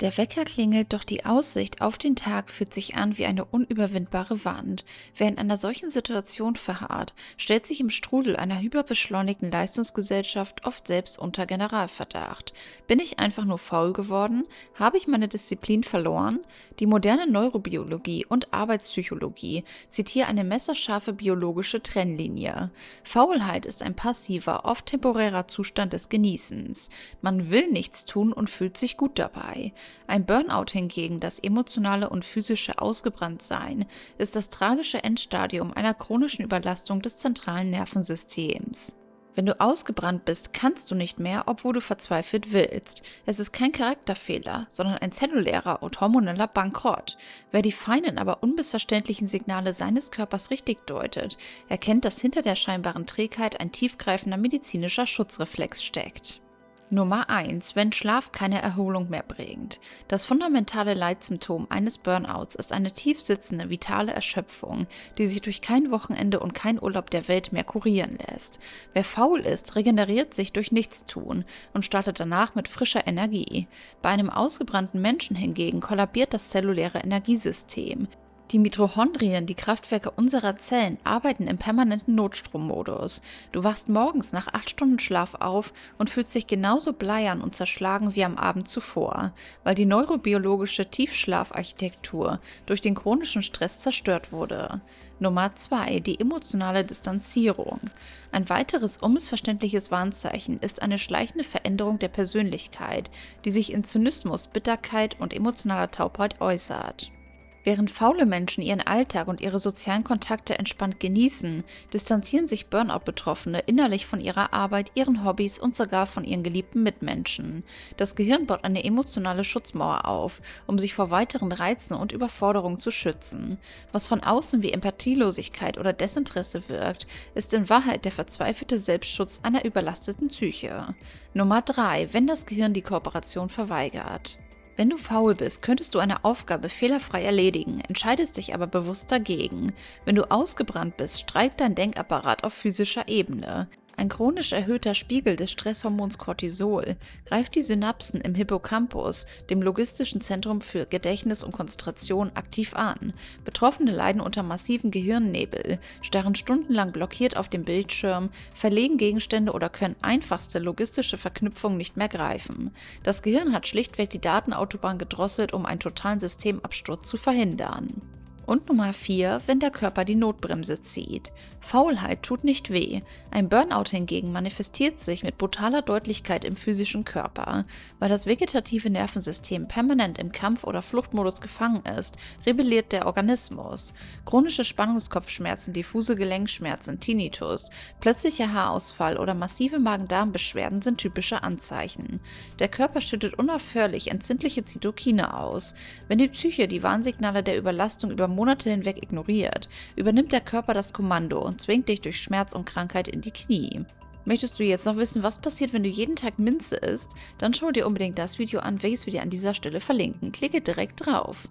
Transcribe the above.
Der Wecker klingelt, doch die Aussicht auf den Tag fühlt sich an wie eine unüberwindbare Wand. Wer in einer solchen Situation verharrt, stellt sich im Strudel einer hyperbeschleunigten Leistungsgesellschaft oft selbst unter Generalverdacht. Bin ich einfach nur faul geworden? Habe ich meine Disziplin verloren? Die moderne Neurobiologie und Arbeitspsychologie zieht hier eine messerscharfe biologische Trennlinie. Faulheit ist ein passiver, oft temporärer Zustand des Genießens. Man will nichts tun und fühlt sich gut dabei. Ein Burnout hingegen, das emotionale und physische Ausgebranntsein, ist das tragische Endstadium einer chronischen Überlastung des zentralen Nervensystems. Wenn du ausgebrannt bist, kannst du nicht mehr, obwohl du verzweifelt willst. Es ist kein Charakterfehler, sondern ein zellulärer und hormoneller Bankrott. Wer die feinen, aber unmissverständlichen Signale seines Körpers richtig deutet, erkennt, dass hinter der scheinbaren Trägheit ein tiefgreifender medizinischer Schutzreflex steckt. Nummer 1: Wenn Schlaf keine Erholung mehr bringt. Das fundamentale Leitsymptom eines Burnouts ist eine tief sitzende, vitale Erschöpfung, die sich durch kein Wochenende und kein Urlaub der Welt mehr kurieren lässt. Wer faul ist, regeneriert sich durch Nichtstun und startet danach mit frischer Energie. Bei einem ausgebrannten Menschen hingegen kollabiert das zelluläre Energiesystem. Die Mitochondrien, die Kraftwerke unserer Zellen, arbeiten im permanenten Notstrommodus. Du wachst morgens nach 8 Stunden Schlaf auf und fühlst dich genauso bleiern und zerschlagen wie am Abend zuvor, weil die neurobiologische Tiefschlafarchitektur durch den chronischen Stress zerstört wurde. Nummer 2: Die emotionale Distanzierung. Ein weiteres unmissverständliches Warnzeichen ist eine schleichende Veränderung der Persönlichkeit, die sich in Zynismus, Bitterkeit und emotionaler Taubheit äußert. Während faule Menschen ihren Alltag und ihre sozialen Kontakte entspannt genießen, distanzieren sich Burnout-Betroffene innerlich von ihrer Arbeit, ihren Hobbys und sogar von ihren geliebten Mitmenschen. Das Gehirn baut eine emotionale Schutzmauer auf, um sich vor weiteren Reizen und Überforderungen zu schützen. Was von außen wie Empathielosigkeit oder Desinteresse wirkt, ist in Wahrheit der verzweifelte Selbstschutz einer überlasteten Psyche. Nummer 3: Wenn das Gehirn die Kooperation verweigert. Wenn du faul bist, könntest du eine Aufgabe fehlerfrei erledigen, entscheidest dich aber bewusst dagegen. Wenn du ausgebrannt bist, streikt dein Denkapparat auf physischer Ebene. Ein chronisch erhöhter Spiegel des Stresshormons Cortisol greift die Synapsen im Hippocampus, dem logistischen Zentrum für Gedächtnis und Konzentration, aktiv an. Betroffene leiden unter massivem Gehirnnebel, starren stundenlang blockiert auf dem Bildschirm, verlegen Gegenstände oder können einfachste logistische Verknüpfungen nicht mehr greifen. Das Gehirn hat schlichtweg die Datenautobahn gedrosselt, um einen totalen Systemabsturz zu verhindern. Und Nummer 4: Wenn der Körper die Notbremse zieht. Faulheit tut nicht weh. Ein Burnout hingegen manifestiert sich mit brutaler Deutlichkeit im physischen Körper. Weil das vegetative Nervensystem permanent im Kampf- oder Fluchtmodus gefangen ist, rebelliert der Organismus. Chronische Spannungskopfschmerzen, diffuse Gelenkschmerzen, Tinnitus, plötzlicher Haarausfall oder massive Magen-Darm-Beschwerden sind typische Anzeichen. Der Körper schüttet unaufhörlich entzündliche Zytokine aus. Wenn die Psyche die Warnsignale der Überlastung über Monate hinweg ignoriert, übernimmt der Körper das Kommando und zwingt dich durch Schmerz und Krankheit in die Knie. Möchtest du jetzt noch wissen, was passiert, wenn du jeden Tag Minze isst? Dann schau dir unbedingt das Video an, welches wir dir an dieser Stelle verlinken. Klicke direkt drauf.